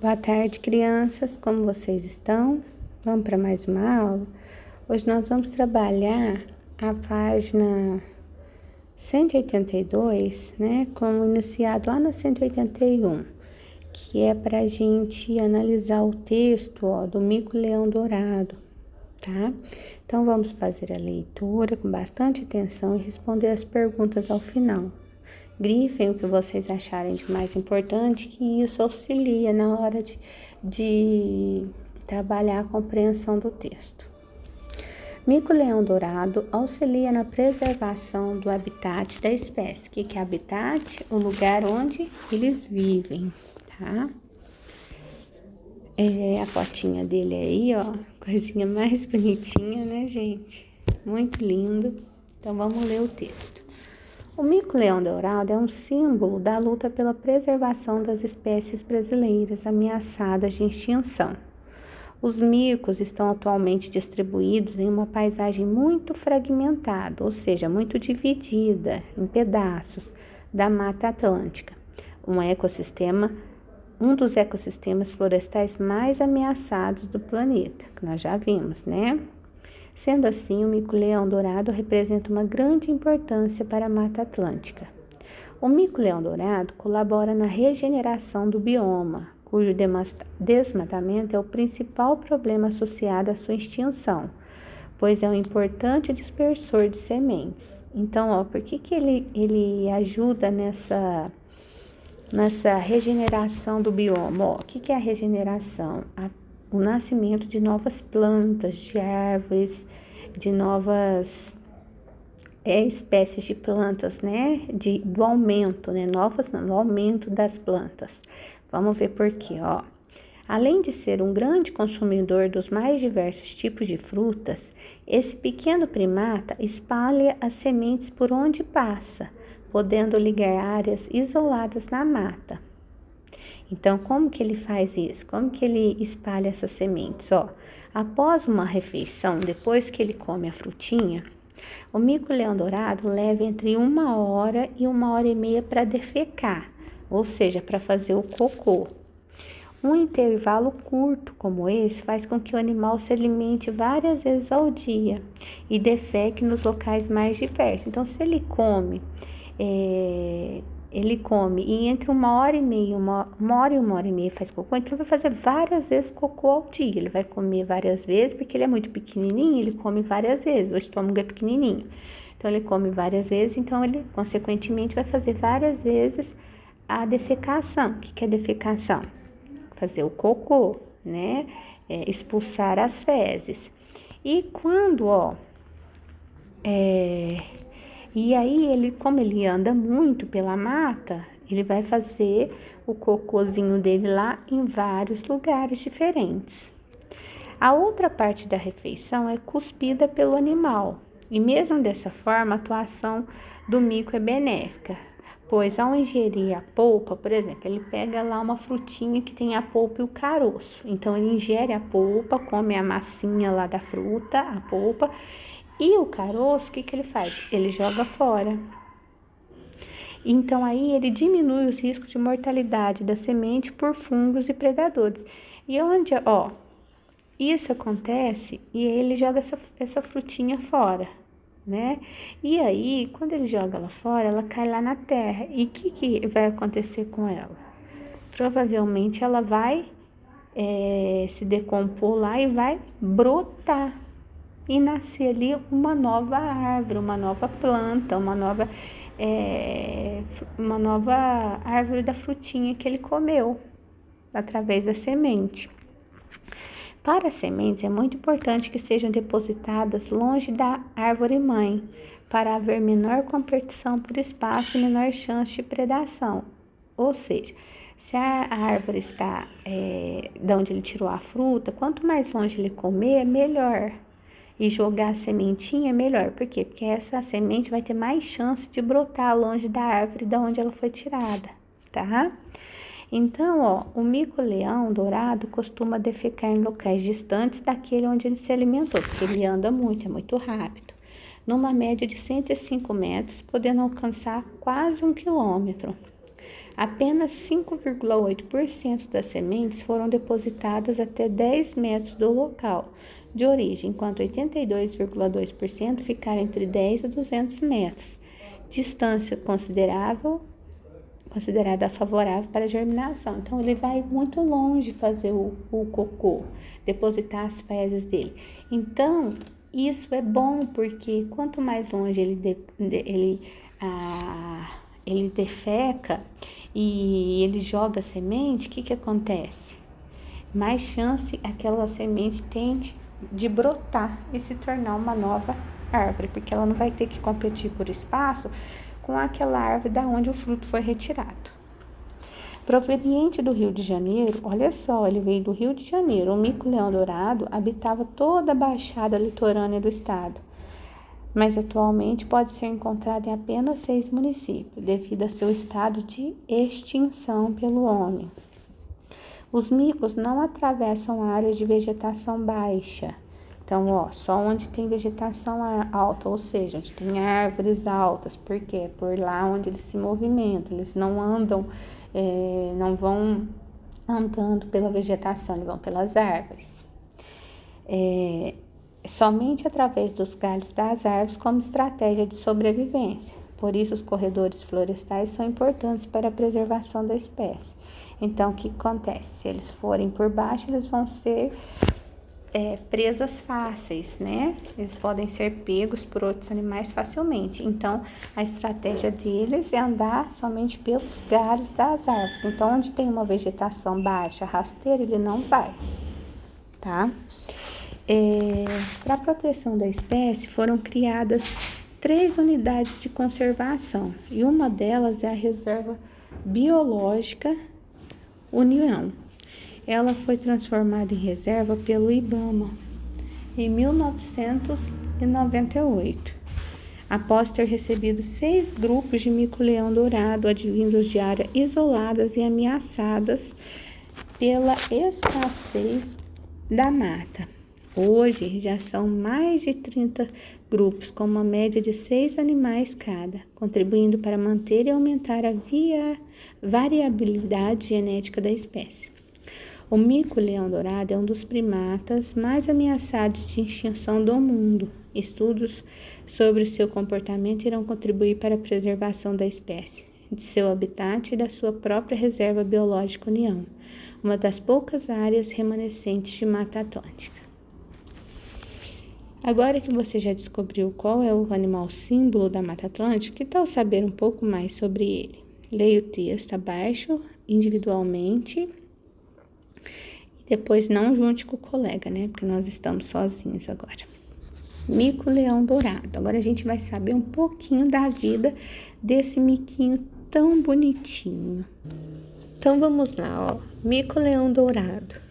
Boa tarde, crianças. Como vocês estão? Vamos para mais uma aula? Hoje nós vamos trabalhar a página 182, né? Como iniciado lá na 181, que é para a gente analisar o texto, do mico-leão dourado, tá? Então, vamos fazer a leitura com bastante atenção e responder as perguntas ao final. Grifem o que vocês acharem de mais importante, que isso auxilia na hora de trabalhar a compreensão do texto. Mico-leão dourado auxilia na preservação do habitat da espécie. O que é habitat? O lugar onde eles vivem, tá? A fotinha dele aí, coisinha mais bonitinha, né, gente? Muito lindo. Então, vamos ler o texto. O mico-leão dourado é um símbolo da luta pela preservação das espécies brasileiras ameaçadas de extinção. Os micos estão atualmente distribuídos em uma paisagem muito fragmentada, ou seja, muito dividida em pedaços da Mata Atlântica, um dos ecossistemas florestais mais ameaçados do planeta, que nós já vimos, né? Sendo assim, o mico-leão dourado representa uma grande importância para a Mata Atlântica. O mico-leão dourado colabora na regeneração do bioma, cujo desmatamento é o principal problema associado à sua extinção, pois é um importante dispersor de sementes. Então, por que ele ajuda nessa regeneração do bioma? O que é a regeneração? O nascimento de novas plantas, de árvores, de novas espécies de plantas, né? Do aumento, né? No aumento das plantas. Vamos ver por quê, Além de ser um grande consumidor dos mais diversos tipos de frutas, esse pequeno primata espalha as sementes por onde passa, podendo ligar áreas isoladas na mata. Então, como que ele faz isso? Como que ele espalha essas sementes? Após uma refeição, depois que ele come a frutinha, o mico-leão dourado leva entre 1 hora e 1 hora e meia para defecar, ou seja, para fazer o cocô. Um intervalo curto como esse faz com que o animal se alimente várias vezes ao dia e defeque nos locais mais diversos. Então, se ele come e entre 1 hora e meia, 1 hora e 1 hora e meia faz cocô, então ele vai fazer várias vezes cocô ao dia. Ele vai comer várias vezes, porque ele é muito pequenininho, ele come várias vezes, o estômago é pequenininho. Então, ele come várias vezes, então ele, consequentemente, vai fazer várias vezes a defecação. O que é defecação? Fazer o cocô, né? Expulsar as fezes. E quando, E aí, como ele anda muito pela mata, ele vai fazer o cocôzinho dele lá em vários lugares diferentes. A outra parte da refeição é cuspida pelo animal. E mesmo dessa forma, a atuação do mico é benéfica, pois ao ingerir a polpa, por exemplo, ele pega lá uma frutinha que tem a polpa e o caroço. Então, ele ingere a polpa, come a massinha lá da fruta, a polpa, e o caroço, o que ele faz? Ele joga fora. Então, aí ele diminui os riscos de mortalidade da semente por fungos e predadores. E onde, isso acontece, e ele joga essa frutinha fora, né? E aí, quando ele joga ela fora, ela cai lá na terra. E o que vai acontecer com ela? Provavelmente ela vai se decompor lá e vai brotar. E nascer ali uma nova árvore, uma nova planta, uma nova árvore da frutinha que ele comeu, através da semente. Para as sementes, é muito importante que sejam depositadas longe da árvore-mãe, para haver menor competição por espaço e menor chance de predação. Ou seja, se a árvore está de onde ele tirou a fruta, quanto mais longe ele comer, melhor. E jogar a sementinha é melhor. Por quê? Porque essa semente vai ter mais chance de brotar longe da árvore de onde ela foi tirada, tá? Então, o mico-leão dourado costuma defecar em locais distantes daquele onde ele se alimentou, porque ele anda muito, é muito rápido, numa média de 105 metros, podendo alcançar quase 1 quilômetro. Apenas 5,8% das sementes foram depositadas até 10 metros do local de origem, enquanto 82,2% ficaram entre 10 e 200 metros, distância considerada favorável para a germinação. Então, ele vai muito longe fazer o cocô, depositar as fezes dele. Então, isso é bom, porque quanto mais longe ele defeca e ele joga a semente, o que acontece? Mais chance aquela semente tem de brotar e se tornar uma nova árvore, porque ela não vai ter que competir por espaço com aquela árvore da onde o fruto foi retirado. Proveniente do Rio de Janeiro, olha só, ele veio do Rio de Janeiro. O mico-leão-dourado habitava toda a baixada litorânea do estado, mas atualmente pode ser encontrado em apenas 6 municípios, devido a seu estado de extinção pelo homem. Os micos não atravessam áreas de vegetação baixa. Então, só onde tem vegetação alta, ou seja, onde tem árvores altas. Por quê? Por lá onde eles se movimentam. Eles não andam, não vão andando pela vegetação, eles vão pelas árvores. Somente através dos galhos das árvores como estratégia de sobrevivência. Por isso, os corredores florestais são importantes para a preservação da espécie. Então, o que acontece? Se eles forem por baixo, eles vão ser presas fáceis, né? Eles podem ser pegos por outros animais facilmente. Então, a estratégia deles é andar somente pelos galhos das árvores. Então, onde tem uma vegetação baixa, rasteira, ele não vai, tá? Para a proteção da espécie, foram criadas 3 unidades de conservação, e uma delas é a Reserva Biológica União. Ela foi transformada em reserva pelo IBAMA em 1998, após ter recebido 6 grupos de mico-leão-dourado advindos de áreas isoladas e ameaçadas pela escassez da mata. Hoje já são mais de 30 grupos, com uma média de 6 animais cada, contribuindo para manter e aumentar a variabilidade genética da espécie. O mico-leão-dourado é um dos primatas mais ameaçados de extinção do mundo. Estudos sobre seu comportamento irão contribuir para a preservação da espécie, de seu habitat e da sua própria Reserva Biológica União, uma das poucas áreas remanescentes de Mata Atlântica. Agora que você já descobriu qual é o animal símbolo da Mata Atlântica, que tal saber um pouco mais sobre ele? Leia o texto abaixo, individualmente, e depois não junte com o colega, né? Porque nós estamos sozinhos agora. Mico-leão-dourado. Agora a gente vai saber um pouquinho da vida desse miquinho tão bonitinho. Então vamos lá, mico-leão-dourado.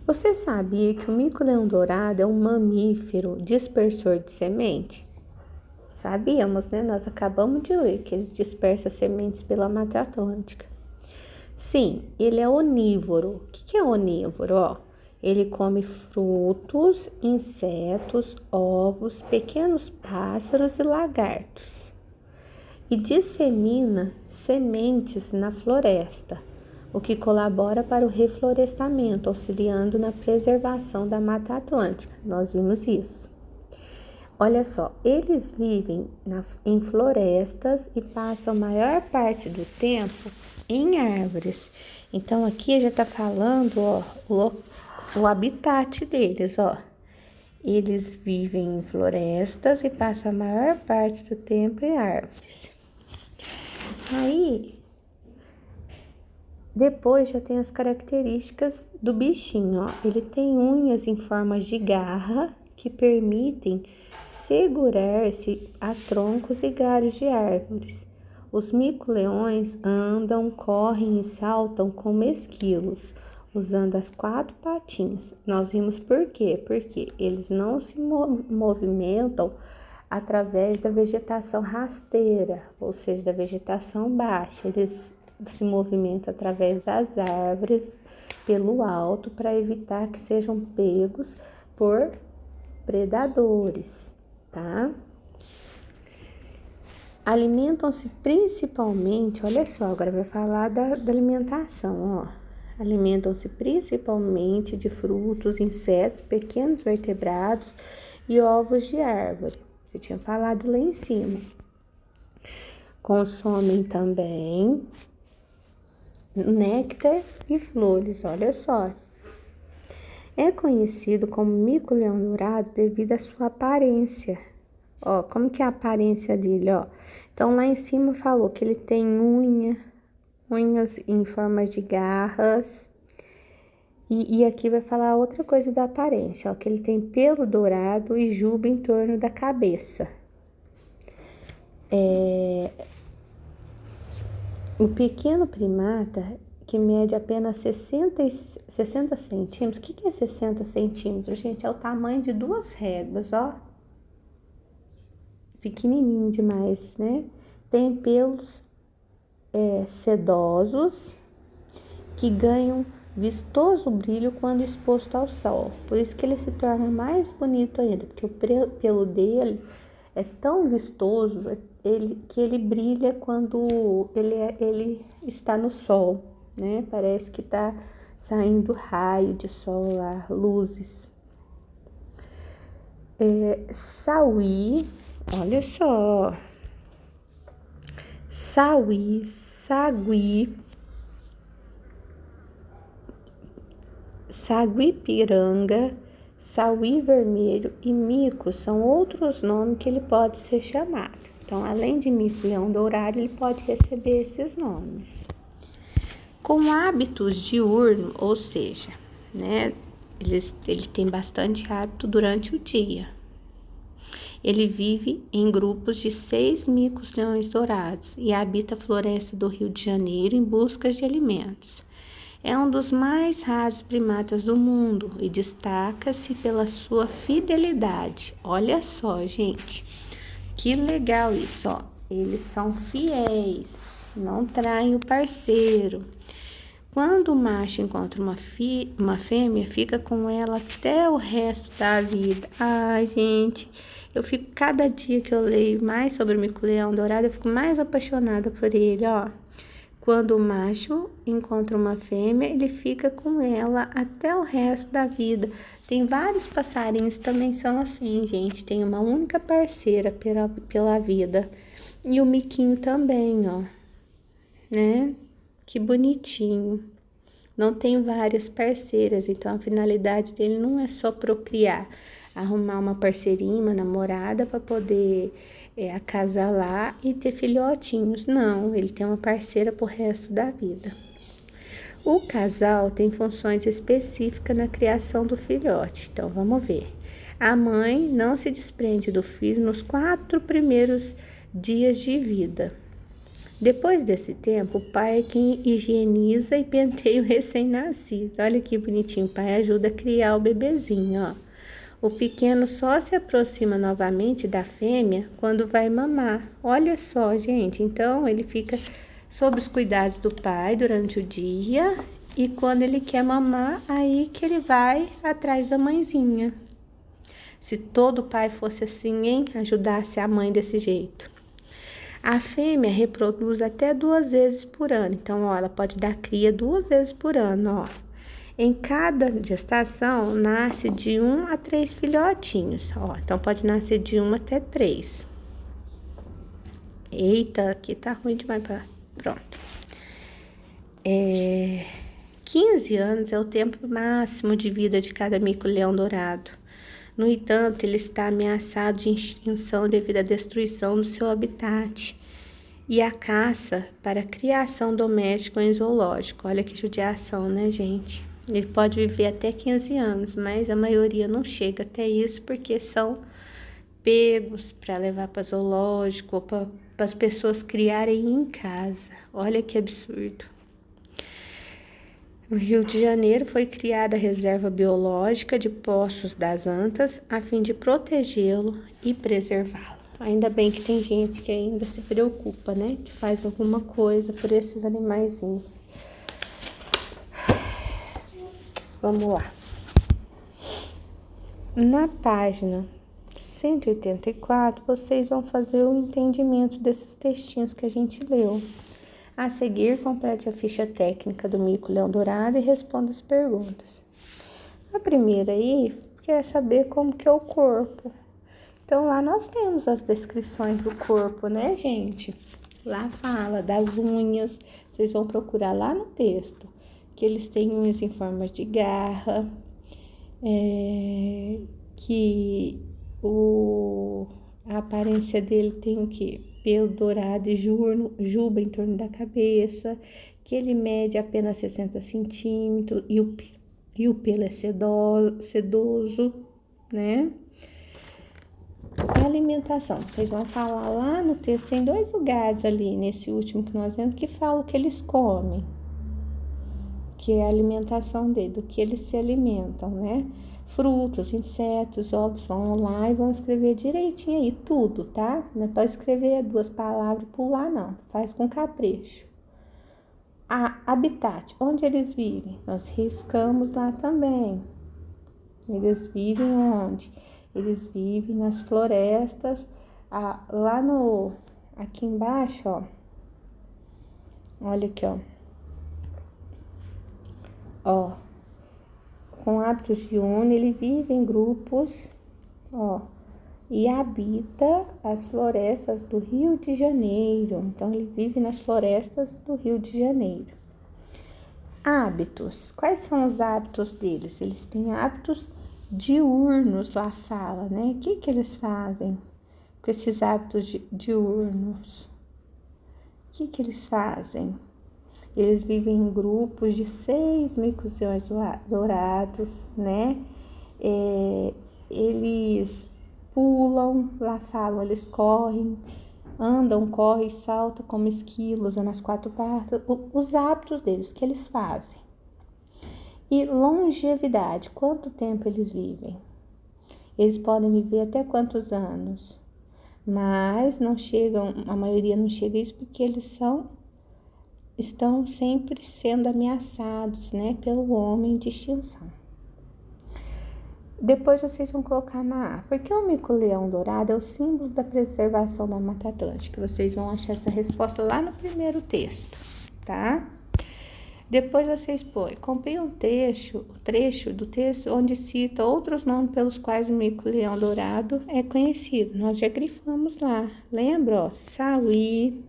Você sabia que o mico-leão-dourado é um mamífero dispersor de semente? Sabíamos, né? Nós acabamos de ler que eles dispersam sementes pela Mata Atlântica. Sim, ele é onívoro. O que é onívoro? Ele come frutos, insetos, ovos, pequenos pássaros e lagartos. E dissemina sementes na floresta, o que colabora para o reflorestamento, auxiliando na preservação da Mata Atlântica. Nós vimos isso. Olha só, eles vivem em florestas e passam a maior parte do tempo em árvores. Então, aqui já está falando, o habitat deles, Eles vivem em florestas e passam a maior parte do tempo em árvores. Aí, depois já tem as características do bichinho, Ele tem unhas em formas de garra que permitem segurar-se a troncos e galhos de árvores. Os mico-leões andam, correm e saltam como esquilos, usando as 4 patinhas. Nós vimos por quê? Porque eles não se movimentam através da vegetação rasteira, ou seja, da vegetação baixa. Eles se movimentam através das árvores pelo alto para evitar que sejam pegos por predadores, tá? Alimentam-se principalmente, olha só, agora vai falar da alimentação, ó. Alimentam-se principalmente de frutos, insetos, pequenos vertebrados e ovos de árvore. Eu tinha falado lá em cima. Consomem também néctar e flores, olha só. É conhecido como mico-leão-dourado devido à sua aparência. Ó, como que é a aparência dele, ó? Então, lá em cima falou que ele tem unhas em forma de garras. E aqui vai falar outra coisa da aparência, ó, que ele tem pelo dourado e juba em torno da cabeça. O pequeno primata, que mede apenas 60 centímetros. O que é 60 centímetros, gente? É o tamanho de 2 réguas, ó. Pequenininho demais, né? Tem pelos sedosos que ganham vistoso brilho quando exposto ao sol. Por isso que ele se torna mais bonito ainda, porque o pelo dele é tão vistoso que ele brilha quando ele está no sol, né? Parece que está saindo raio de sol lá, luzes. Sauí, olha só, sauí, sagui, saguipiranga, sauí vermelho e mico são outros nomes que ele pode ser chamado. Então, além de mico-leão-dourado, ele pode receber esses nomes. Com hábitos diurnos, ou seja, né, ele tem bastante hábito durante o dia. Ele vive em grupos de 6 micos-leões dourados e habita a floresta do Rio de Janeiro em busca de alimentos. É um dos mais raros primatas do mundo e destaca-se pela sua fidelidade. Olha só, gente, que legal isso, ó. Eles são fiéis, não traem o parceiro. Quando o macho encontra uma fêmea, fica com ela até o resto da vida. Ai, gente, eu fico, cada dia que eu leio mais sobre o mico-leão-dourado, eu fico mais apaixonada por ele, ó. Quando o macho encontra uma fêmea, ele fica com ela até o resto da vida. Tem vários passarinhos também são assim, gente. Tem uma única parceira pela vida. E o miquinho também, ó. Né? Que bonitinho. Não tem várias parceiras, então a finalidade dele não é só procriar, arrumar uma parceirinha, uma namorada para poder acasalar e ter filhotinhos. Não, ele tem uma parceira pro resto da vida. O casal tem funções específicas na criação do filhote. Então, vamos ver. A mãe não se desprende do filho nos 4 primeiros dias de vida. Depois desse tempo, o pai é quem higieniza e penteia o recém-nascido. Olha que bonitinho, o pai ajuda a criar o bebezinho, ó. O pequeno só se aproxima novamente da fêmea quando vai mamar. Olha só, gente, então ele fica sob os cuidados do pai durante o dia e quando ele quer mamar, aí que ele vai atrás da mãezinha. Se todo pai fosse assim, hein? Ajudasse a mãe desse jeito. A fêmea reproduz até 2 vezes por ano. Então, ó, ela pode dar cria 2 vezes por ano, ó. Em cada gestação, nasce de 1 a 3 filhotinhos, ó. Então, pode nascer de 1 até 3. Eita, aqui tá ruim demais pra... Pronto. 15 anos é o tempo máximo de vida de cada mico-leão-dourado. No entanto, ele está ameaçado de extinção devido à destruição do seu habitat e a caça para a criação doméstica em zoológico. Olha que judiação, né, gente? Ele pode viver até 15 anos, mas a maioria não chega até isso porque são pegos para levar para zoológico ou para as pessoas criarem em casa. Olha que absurdo. No Rio de Janeiro foi criada a reserva biológica de Poços das Antas a fim de protegê-lo e preservá-lo. Ainda bem que tem gente que ainda se preocupa, né? Que faz alguma coisa por esses animaizinhos. Vamos lá. Na página 184, vocês vão fazer o entendimento desses textinhos que a gente leu. A seguir, complete a ficha técnica do mico-leão-dourado e responda as perguntas. A primeira aí quer saber como que é o corpo. Então, lá nós temos as descrições do corpo, né, gente? Lá fala das unhas, vocês vão procurar lá no texto, que eles têm unhas em forma de garra, que a aparência dele tem o quê? Pelo dourado e juba em torno da cabeça, que ele mede apenas 60 centímetros e o pelo é sedoso, né? A alimentação, vocês vão falar lá no texto, tem 2 lugares ali, nesse último que nós vemos, que fala o que eles comem, que é a alimentação dele, do que eles se alimentam, né? Frutos, insetos, ovos, vão lá e vão escrever direitinho aí, tudo, tá? Não é para escrever 2 palavras e pular, não, faz com capricho. Habitat, onde eles vivem? Nós riscamos lá também. Eles vivem onde? Eles vivem nas florestas, aqui embaixo, ó. Olha aqui, ó. Com hábitos diurnos, ele vive em grupos, ó. E habita as florestas do Rio de Janeiro. Então, ele vive nas florestas do Rio de Janeiro. Hábitos. Quais são os hábitos deles? Eles têm hábitos diurnos, lá fala, né? O que eles fazem com esses hábitos diurnos? O que eles fazem? Eles vivem em grupos de 6 mico-leões dourados, né? Eles pulam, lá falam, eles correm, andam, correm, saltam como esquilos, nas 4 patas. Os hábitos deles, que eles fazem. E longevidade, quanto tempo eles vivem? Eles podem viver até quantos anos? Mas não chegam, a maioria não chega a isso porque eles estão sempre sendo ameaçados, né, pelo homem de extinção. Depois vocês vão colocar porque o mico-leão-dourado é o símbolo da preservação da Mata Atlântica. Vocês vão achar essa resposta lá no primeiro texto, tá? Depois vocês põem, compõem um trecho do texto onde cita outros nomes pelos quais o mico-leão-dourado é conhecido. Nós já grifamos lá, lembra? Ó, sauí.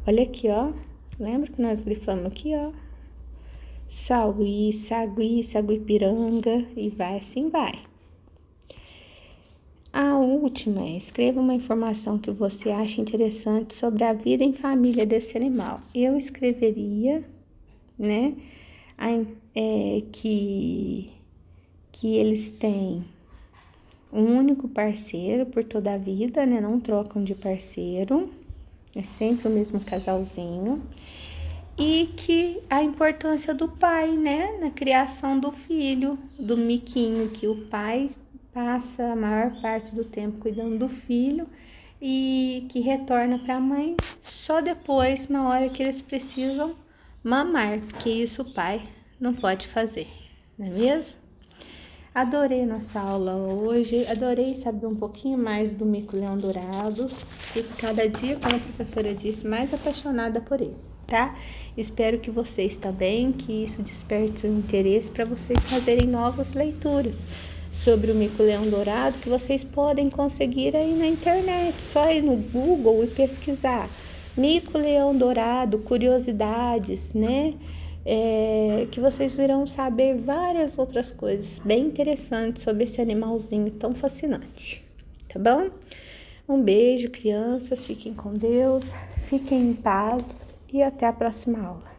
Olha aqui, ó. Lembra que nós grifamos aqui, ó? Sauí, sagui, saguipiranga e vai assim vai. A última é, escreva uma informação que você acha interessante sobre a vida em família desse animal. Eu escreveria, né, que eles têm um único parceiro por toda a vida, né, não trocam de parceiro, é sempre o mesmo casalzinho. E que a importância do pai, né, na criação do filho, do miquinho, que o pai passa a maior parte do tempo cuidando do filho e que retorna para a mãe só depois, na hora que eles precisam mamar, porque isso o pai não pode fazer, não é mesmo? Adorei nossa aula hoje, adorei saber um pouquinho mais do mico-leão-dourado e cada dia, como a professora disse, mais apaixonada por ele, tá? Espero que vocês também, que isso desperte o interesse para vocês fazerem novas leituras sobre o mico-leão-dourado, que vocês podem conseguir aí na internet, só ir no Google e pesquisar mico-leão-dourado, curiosidades, né? Que vocês irão saber várias outras coisas bem interessantes sobre esse animalzinho tão fascinante, tá bom? Um beijo, crianças, fiquem com Deus, fiquem em paz e até a próxima aula.